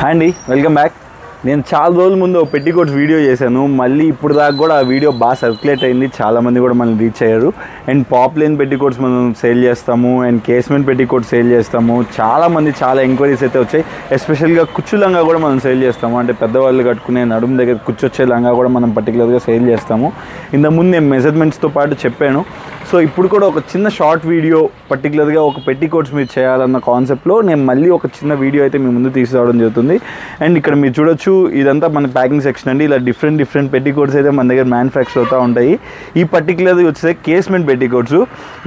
Hi అండి, welcome back. నేను చాలా రోజుల ముందు పెట్టికోట్స్ వీడియో చేశాను. మళ్ళీ ఇప్పుడు దాకా కూడా ఆ వీడియో బాగా సర్క్యులేట్ అయింది. చాలామంది కూడా మనల్ని రీచ్ అయ్యారు. అండ్ పాప్లైన్ పెట్టికోట్స్ మనం సేల్ చేస్తాము, అండ్ కేస్మెంట్ పెట్టికోట్ సేల్ చేస్తాము. చాలామంది చాలా ఎంక్వైరీస్ అయితే వచ్చాయి. ఎస్పెషల్గా కుచ్చు లంగా కూడా మనం సేల్ చేస్తాము. అంటే పెద్దవాళ్ళు కట్టుకునే నడుము దగ్గర కుచ్చొచ్చే లంగా కూడా మనం పర్టికులర్గా సేల్ చేస్తాము. ఇంతకుముందు నేను మెజర్మెంట్స్తో పాటు చెప్పాను. సో ఇప్పుడు కూడా ఒక చిన్న షార్ట్ వీడియో పర్టికులర్గా ఒక పెట్టికోట్స్ మీరు చేయాలన్న కాన్సెప్ట్లో నేను మళ్ళీ ఒక చిన్న వీడియో అయితే మీ ముందు తీసుకురావడం జరుగుతుంది. అండ్ ఇక్కడ మీరు చూడొచ్చు, ఇదంతా మన ప్యాకింగ్ సెక్షన్ అండి. ఇలా డిఫరెంట్ పెట్టికోట్స్ అయితే మన దగ్గర మ్యానుఫ్యాక్చర్ అవుతూ ఉంటాయి. ఈ పర్టికులర్గా వచ్చేసి కేస్మెంట్ పెట్టికోట్స్.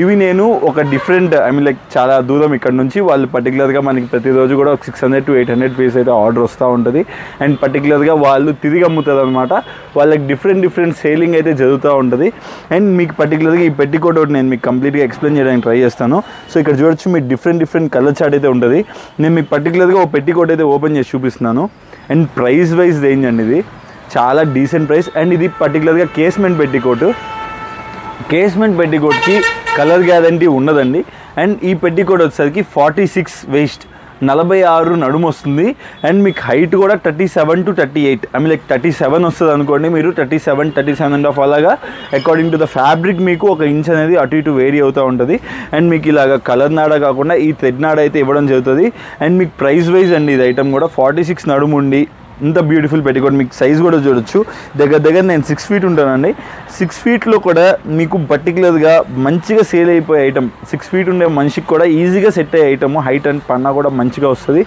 ఇవి నేను ఒక డిఫరెంట్ లైక్ చాలా దూరం ఇక్కడ నుంచి వాళ్ళు పర్టికులర్గా మనకి ప్రతిరోజు కూడా ఒక 600 to 800 పీస్ అయితే ఆర్డర్ వస్తూ ఉంటుంది. అండ్ పర్టికులర్గా వాళ్ళు తిరిగి అమ్ముతారు అనమాట. వాళ్ళకి డిఫరెంట్ సేలింగ్ అయితే జరుగుతూ ఉంటుంది. అండ్ మీకు పర్టికులర్గా ఈ పెట్టికోట్ నేను మీకు కంప్లీట్గా ఎక్స్ప్లెయిన్ చేయడానికి ట్రై చేస్తాను. సో ఇక్కడ చూడొచ్చు, మీకు డిఫరెంట్ కలర్ చార్ట్ అయితే ఉంటుంది. నేను మీకు పర్టికులర్గా ఒక పెట్టికోట్ అయితే ఓపెన్ చేసి చూపిస్తున్నాను. అండ్ ప్రైస్ వైజ్ రేంజ్ అండి, ఇది చాలా డీసెంట్ ప్రైస్. అండ్ ఇది పర్టికులర్గా కేస్మెంట్ పెట్టికోట్. కేస్మెంట్ పెట్టికోట్కి కలర్ గ్యారంటీ ఉండదండి. అండ్ ఈ పెట్టికోట్ వచ్చేసరికి 46 వేస్ట్, 46 నడుము వస్తుంది. అండ్ మీకు హైట్ కూడా 37 to 38, లైక్ 37 వస్తుంది అనుకోండి. మీరు 37.5 అలాగా అకార్డింగ్ టు ద ఫ్యాబ్రిక్ మీకు ఒక ఇంచ్ అనేది అటు ఇటు వేరీ అవుతూ ఉంటుంది. అండ్ మీకు ఇలాగ కలర్ నాడ కాకుండా ఈ థ్రెడ్ నాడ అయితే ఇవ్వడం జరుగుతుంది. అండ్ మీకు ప్రైస్ వైజ్ అండి, ఇది ఐటమ్ కూడా 46 నడుము ఉండి ఇంత బ్యూటిఫుల్ పెట్టికోట్. మీకు సైజ్ కూడా చూడొచ్చు, దగ్గర నేను 6 feet ఉంటానండి. 6 feetలో కూడా మీకు పర్టికులర్గా మంచిగా సేల్ అయిపోయే ఐటమ్. 6 feet ఉండే మనిషికి కూడా ఈజీగా సెట్ అయ్యే ఐటమ్. హైట్ అండ్ పన్నా కూడా మంచిగా వస్తుంది.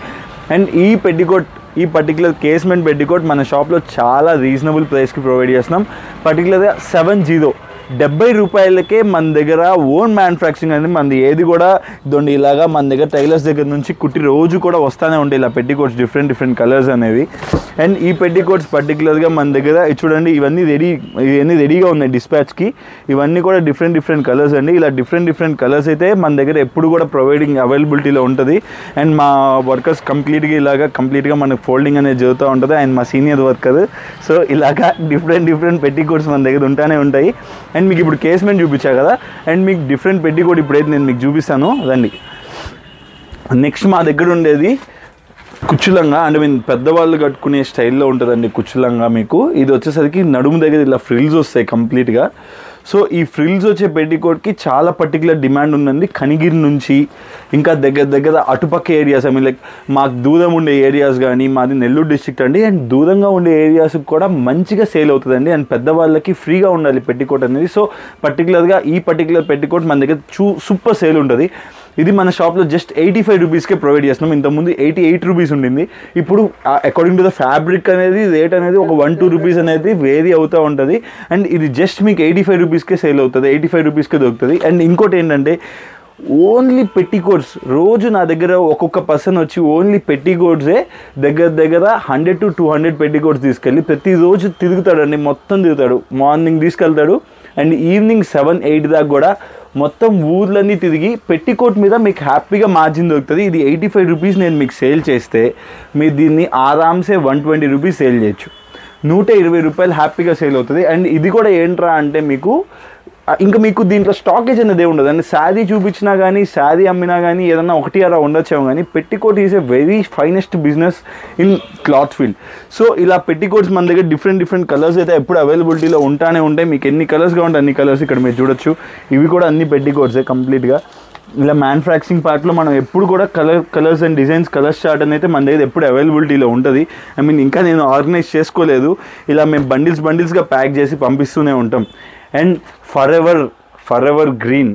అండ్ ఈ పెట్టికోట్, ఈ పర్టికులర్ కేస్మెంట్ పెట్టికోట్ మన షాప్లో చాలా రీజనబుల్ ప్రైస్కి ప్రొవైడ్ చేస్తున్నాం. పర్టికులర్గా 70 రూపాయలకే మన దగ్గర ఓన్ మ్యానుఫ్యాక్చరింగ్ అనేది. మనది ఏది కూడా ఇదండి, ఇలాగా మన దగ్గర టైలర్స్ దగ్గర నుంచి కుట్టి రోజు కూడా వస్తూనే ఉంటాయి ఇలా పెట్టికోట్స్ డిఫరెంట్ కలర్స్ అనేవి. అండ్ ఈ పెట్టికోట్స్ పర్టికులర్గా మన దగ్గర చూడండి, ఇవన్నీ రెడీగా ఉన్నాయి డిస్పాచ్కి. ఇవన్నీ కూడా డిఫరెంట్ కలర్స్ అండి. ఇలా డిఫరెంట్ కలర్స్ అయితే మన దగ్గర ఎప్పుడు కూడా ప్రొవైడింగ్ అవైలబిలిటీలో ఉంటుంది. అండ్ మా వర్కర్స్ కంప్లీట్గా మనకు ఫోల్డింగ్ అనేది జరుగుతూ ఉంటుంది. అండ్ మా సీనియర్ వర్కర్. సో ఇలాగా డిఫరెంట్ పెట్టికోట్స్ మన దగ్గర ఉంటానే ఉంటాయి. అండ్ మీకు ఇప్పుడు కేస్మెంట్ చూపించా కదా, అండ్ మీకు డిఫరెంట్ పెట్టికోట్ ఇప్పుడైతే నేను మీకు చూపిస్తాను రండి. నెక్స్ట్ మా దగ్గర ఉండేది కుచ్చులంగా. అంటే మేము పెద్దవాళ్ళు కట్టుకునే స్టైల్లో ఉంటుందండి కుచ్చులంగా. మీకు ఇది వచ్చేసరికి నడుము దగ్గర ఇలా ఫ్రిల్స్ వస్తాయి కంప్లీట్గా. సో ఈ ఫ్రిల్స్ వచ్చే పెట్టికోట్కి చాలా పర్టికులర్ డిమాండ్ ఉందండి. కనిగిరి నుంచి ఇంకా దగ్గర అటుపక్క ఏరియాస్, లైక్ మాకు దూరం ఉండే ఏరియాస్ కానీ, మాది నెల్లూరు డిస్ట్రిక్ట్ అండి. అండ్ దూరంగా ఉండే ఏరియాస్కి కూడా మంచిగా సేల్ అవుతుందండి. అండ్ పెద్దవాళ్ళకి ఫ్రీగా ఉండాలి పెట్టికోట్ అనేది. సో పర్టికులర్గా ఈ పర్టికులర్ పెట్టికోట్ మన దగ్గర సూపర్ సేల్ ఉంటుంది. ఇది మన షాప్లో జస్ట్ 85 రూపీస్కే ప్రొవైడ్ చేస్తున్నాం. ఇంతకుముందు 88 రూపీస్ ఉండింది. ఇప్పుడు అకార్డింగ్ టు ద ఫ్యాబ్రిక్ అనేది రేట్ అనేది ఒక 1-2 రూపీస్ అనేది వేరీ అవుతూ ఉంటుంది. అండ్ ఇది జస్ట్ మీకు 85 రూపీస్కే సేల్ అవుతుంది, 85 రూపీస్కే దొరుకుతుంది. అండ్ ఇంకోటి ఏంటంటే, ఓన్లీ పెట్టికోట్స్ రోజు నా దగ్గర ఒక్కొక్క పర్సన్ వచ్చి ఓన్లీ పెట్టికోట్సే దగ్గర 100 to 200 పెట్టికోట్స్ తీసుకెళ్ళి ప్రతిరోజు తిరుగుతాడండి. మొత్తం తిరుగుతాడు. మార్నింగ్ తీసుకెళ్తాడు అండ్ ఈవినింగ్ 7-8 దాకా కూడా మొత్తం ఊర్లన్నీ తిరిగి పెట్టికోట్ మీద మీకు హ్యాపీగా మార్జిన్ దొరుకుతుంది. ఇది 85 రూపీస్ నేను మీకు సేల్ చేస్తే మీరు దీన్ని ఆరామ్సే 120 రూపీస్ సేల్ చేయొచ్చు. 120 రూపాయలు హ్యాపీగా సేల్ అవుతుంది. అండ్ ఇది కూడా ఏంట్రా అంటే, మీకు దీంట్లో స్టాకేజ్ అనేది ఉండదు. అండ్ శారీ చూపించినా కానీ, శారీ అమ్మినా కానీ ఏదన్నా ఒకటి అలా ఉండొచ్చాము. కానీ petticoat is a very finest business in cloth field. So ఇలా పెట్టికోట్స్ మన దగ్గర డిఫరెంట్ కలర్స్ అయితే ఎప్పుడు అవైలబిలిటీలో ఉంటానే ఉంటాయి. మీకు ఎన్ని కలర్స్ కావాలంటే అన్ని కలర్స్ ఇక్కడ మీరు చూడొచ్చు. ఇవి కూడా అన్ని పెట్టికోట్సే కంప్లీట్గా. ఇలా మ్యానుఫ్యాక్చరింగ్ పార్ట్లో మనం ఎప్పుడు కూడా colours and designs, colours chart అనేది మన దగ్గర ఎప్పుడు అవైలబిలిటీలో ఉంటుంది. ఇంకా నేను ఆర్గనైజ్ చేసుకోలేదు. ఇలా మేము బండిల్స్గా ప్యాక్ చేసి పంపిస్తూనే ఉంటాం. అండ్ ఫర్ ఎవర్ గ్రీన్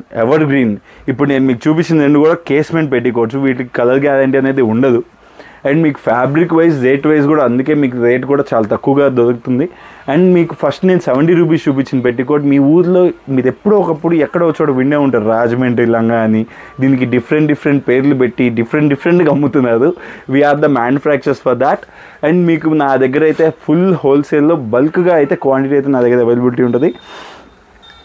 ఇప్పుడు నేను మీకు చూపించిన రెండు కూడా కేస్మెంట్ పెట్టికోవచ్చు. వీటికి కలర్ గ్యారంటీ అనేది ఉండదు. అండ్ మీకు ఫ్యాబ్రిక్ వైజ్, రేట్ వైజ్ కూడా అందుకే మీకు రేట్ కూడా చాలా తక్కువగా దొరుకుతుంది. అండ్ మీకు ఫస్ట్ నేను 70 రూపీస్ చూపించిన పెట్టికోట్ మీ ఊర్లో మీరు ఎప్పుడో ఒకప్పుడు ఎక్కడో చోట వినే ఉంటారు, రాజమండ్రి లంగా అని. దీనికి డిఫరెంట్ పేర్లు పెట్టి డిఫరెంట్గా అమ్ముతున్నారు. We are the manufacturers for that. And మీకు నా దగ్గర అయితే ఫుల్ హోల్సేల్లో బల్క్గా అయితే క్వాంటిటీ అయితే నా దగ్గర అవైలబిలిటీ ఉంటుంది.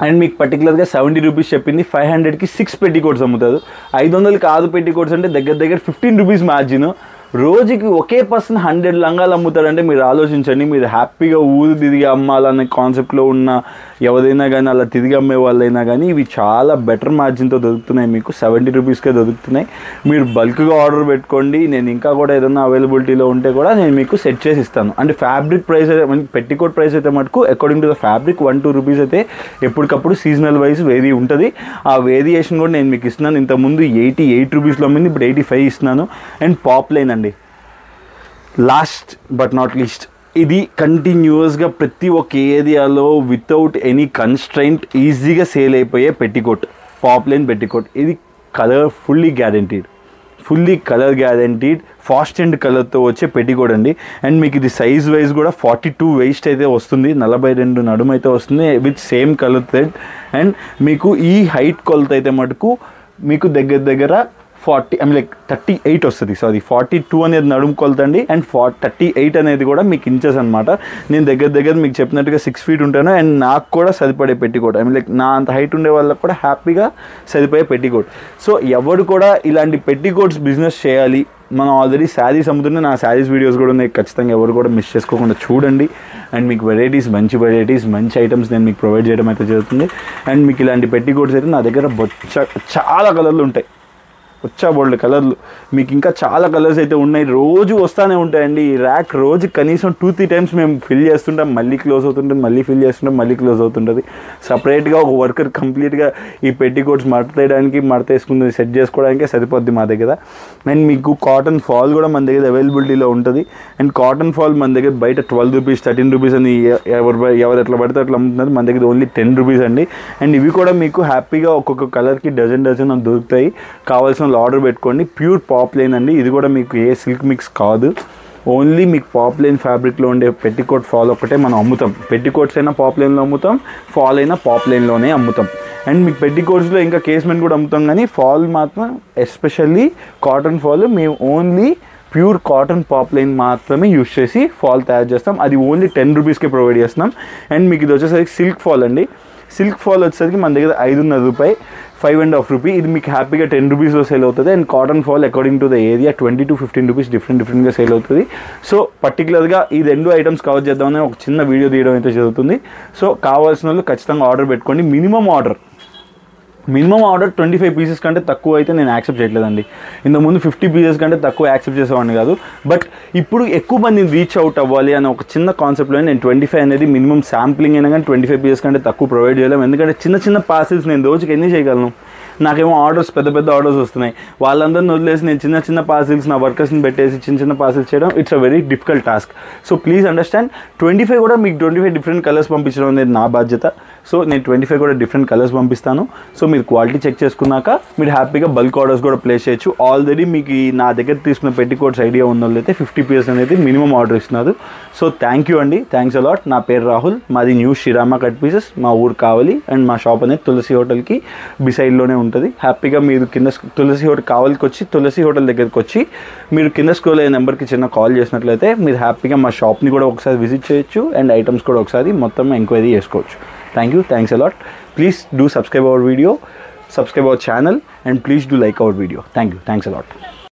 అండ్ మీకు పర్టికులర్గా 70 రూపీస్ చెప్పింది 500కి 6 పెట్టికోట్స్ అమ్ముతారు. 500కి 6 పెట్టికోట్స్ అంటే దగ్గర 15 రూపీస్ మార్జిన్. రోజుకి ఒకే పర్సన్ 100 లంగాలు అమ్ముతారంటే మీరు ఆలోచించండి. మీరు హ్యాపీగా ఊరు తిరిగి అమ్మాలనే కాన్సెప్ట్లో ఉన్న ఎవరైనా కానీ అలా తిరిగి అమ్మే వాళ్ళైనా కానీ ఇవి చాలా బెటర్ మార్జిన్తో దొరుకుతున్నాయి. మీకు 70 రూపీస్కే దొరుకుతున్నాయి. మీరు బల్క్గా ఆర్డర్ పెట్టుకోండి. నేను ఇంకా కూడా ఏదైనా అవైలబిలిటీలో ఉంటే కూడా నేను మీకు సెట్ చేసి ఇస్తాను. అంటే ఫ్యాబ్రిక్ ప్రైస్ అయితే పెట్టికోట్ ప్రైస్ అయితే మటుకు according to the fabric 1-2 rupees అయితే ఎప్పటికప్పుడు సీజనల్ వైజ్ వేరీ ఉంటుంది. ఆ వేరియేషన్ కూడా నేను మీకు ఇస్తున్నాను. ఇంతకుముందు 88 రూపీస్లో ఉంది, ఇప్పుడు 85 ఇస్తున్నాను. అండ్ పాప్లైన్ అండి, లాస్ట్ బట్ నాట్ లీస్ట్, ఇది కంటిన్యూస్గా ప్రతి ఒక్క ఏరియాలో వితౌట్ ఎనీ కన్స్ట్రైంట్ ఈజీగా సేల్ అయిపోయే పెట్టికోట్, పాప్లైన్ పెట్టికోట్. ఇది colour fully guaranteed fast and కలర్తో వచ్చే పెట్టికోట్ అండి. అండ్ మీకు ఇది సైజ్ వైజ్ కూడా 42 వేస్ట్ అయితే వస్తుంది, 42 నడుము అయితే వస్తుంది with same colour thread. And మీకు ఈ హైట్ కొలత అయితే మటుకు మీకు దగ్గర 38 వస్తుంది. 42 అనేది నడుము కొలత అండి. అండ్ 38 అనేది కూడా మీకు ఇంచెస్ అనమాట. నేను దగ్గర మీకు చెప్పినట్టుగా 6 feet ఉంటాను. అండ్ నాకు కూడా సరిపడే పెట్టికోట్, నా అంత హైట్ ఉండే వాళ్ళకి కూడా హ్యాపీగా సరిపోయే పెట్టికోట్. సో ఎవరు కూడా ఇలాంటి పెట్టికోట్స్ బిజినెస్ చేయాలి, మనం ఆల్రెడీ శారీస్ అమ్ముతుంటే నా శారీస్ వీడియోస్ కూడా ఉన్నాయి, ఖచ్చితంగా ఎవరు కూడా మిస్ చేసుకోకుండా చూడండి. అండ్ మీకు మంచి ఐటమ్స్ నేను మీకు ప్రొవైడ్ చేయడం అయితే జరుగుతుంది. అండ్ మీకు ఇలాంటి పెట్టికోట్స్ అయితే నా దగ్గర చాలా కలర్లు ఉంటాయి, బోల్డ్ కలర్లు. మీకు ఇంకా చాలా కలర్స్ అయితే ఉన్నాయి, రోజు వస్తూనే ఉంటాయండి. ఈ ర్యాక్ రోజు కనీసం 2-3 times మేము ఫిల్ చేస్తుంటాం, మళ్ళీ క్లోజ్ అవుతుంటుంది, మళ్ళీ ఫిల్ చేస్తుంటాం, మళ్ళీ క్లోజ్ అవుతుంటుంది. సపరేట్గా ఒక వర్కర్ కంప్లీట్గా ఈ పెట్టికోట్స్ మడతేసుకుని సెట్ చేసుకోవడానికి సరిపోద్ది మా దగ్గర. అండ్ మీకు కాటన్ ఫాల్ కూడా మన దగ్గర అవైలబిలిటీలో ఉంటుంది. అండ్ కాటన్ ఫాల్ మన దగ్గర బయట 12 రూపీస్ 13 రూపీస్ అని ఎవరు ఎట్లా పడితే అట్లా అమ్ముతున్నారు, మన దగ్గర ఓన్లీ 10 రూపీస్ అండి. అండ్ ఇవి కూడా మీకు హ్యాపీగా ఒక్కొక్క కలర్కి డజన్ అని దొరుకుతాయి. కావాల్సిన ఆర్డర్ పెట్టుకోండి. ప్యూర్ పాప్లైన్ అండి, ఇది కూడా మీకు ఏ సిల్క్ మిక్స్ కాదు. ఓన్లీ మీకు పాప్లైన్ ఫ్యాబ్రిక్లో ఉండే పెట్టికోట్ ఫాల్ ఒక్కటే మనం అమ్ముతాం. పెట్టికోట్స్ అయినా పాప్లైన్లో అమ్ముతాం, ఫాల్ అయినా పాప్లైన్లోనే అమ్ముతాం. అండ్ మీకు పెట్టికోట్స్లో ఇంకా కేస్మెంట్ కూడా అమ్ముతాం, కానీ ఫాల్ మాత్రం ఎస్పెషల్లీ కాటన్ ఫాల్ మేము ఓన్లీ ప్యూర్ కాటన్ పాప్లైన్ మాత్రమే యూజ్ చేసి ఫాల్ తయారు చేస్తాం. అది ఓన్లీ 10 రూపీస్కే ప్రొవైడ్ చేస్తున్నాం. అండ్ మీకు ఇది వచ్చేసరికి సిల్క్ ఫాల్ అండి. సిల్క్ ఫాల్ వచ్చేసరికి మన దగ్గర 5.5 రూపాయి, 5.5 రూపీ. ఇది మీకు హ్యాపీగా 10 రూపీస్లో సేల్ అవుతుంది. And cotton fall according to the area 20-15 rupees డిఫరెంట్గా సేల్ అవుతుంది. సో పర్టికులర్గా ఈ 2 ఐటమ్స్ కవర్ చేద్దామని ఒక చిన్న వీడియో తీయడం అయితే జరుగుతుంది. సో కావాల్సిన వాళ్ళు ఖచ్చితంగా ఆర్డర్ పెట్టుకోండి. మినిమం ఆర్డర్ 25 పీసెస్ కంటే తక్కువ అయితే నేను యాక్సెప్ట్ చేయట్లేదండి. ఇంతకుముందు 50 పీసెస్ కంటే తక్కువ యాక్సెప్ట్ చేసేవాడిని కాదు. బట్ ఇప్పుడు ఎక్కువ మందిని రీచ్ అవుట్ అవ్వాలి అనే ఒక చిన్న కాన్సెప్ట్లో నేను 25 అనేది మినిమం శాంప్లింగ్ అయినా కానీ 25 పీసెస్ కంటే తక్కువ ప్రొవైడ్ చేయలేము. ఎందుకంటే చిన్న పార్సిల్స్ నేను రోజుకి ఎన్ని చేయగలను? నాకేమో ఆర్డర్స్ పెద్ద ఆర్డర్స్ వస్తున్నాయి. వాళ్ళందరిని వదిలేసి నేను చిన్న పార్సిల్స్ నా వర్కర్స్ని పెట్టేసి చిన్న పార్సిల్స్ చేయడం it's a very difficult task. So please understand, 25 కూడా మీకు 25 డిఫరెంట్ కలర్స్ పంపించడం అనేది నా బాధ్యత. సో నేను 25 కూడా డిఫరెంట్ కలర్స్ పంపిస్తాను. సో మీరు క్వాలిటీ చెక్ చేసుకున్నాక మీరు హ్యాపీగా బల్క్ ఆర్డర్స్ కూడా ప్లేస్ చేయొచ్చు. ఆల్రెడీ మీకు నా దగ్గర తీసుకున్న పెట్టికోట్స్ ఐడియా ఉన్న వాళ్ళైతే 50 పీసెస్ అనేది మినిమం ఆర్డర్ ఇస్తున్నారు. సో థ్యాంక్ యూ అండి, థ్యాంక్స్ అలాట్. నా పేరు రాహుల్, మాది న్యూ శ్రీరామ కట్ పీసెస్, మా ఊరు కావాలి. అండ్ మా షాప్ అనేది తులసి హోటల్కి బిసైడ్లోనే ఉంటుంది. హ్యాపీగా మీరు కింద తులసి హోటల్ కావాలికి వచ్చి తులసి హోటల్ దగ్గరికి వచ్చి మీరు కింద స్క్రోల్ అయ్యే నెంబర్కి చిన్న కాల్ చేసినట్లయితే మీరు హ్యాపీగా మా షాప్ని కూడా ఒకసారి విజిట్ చేయొచ్చు. అండ్ ఐటమ్స్ కూడా ఒకసారి మొత్తం ఎంక్వైరీ చేసుకోవచ్చు. Thank you, thanks a lot. Please do subscribe our video, subscribe our channel, and please do like our video. Thank you, thanks a lot.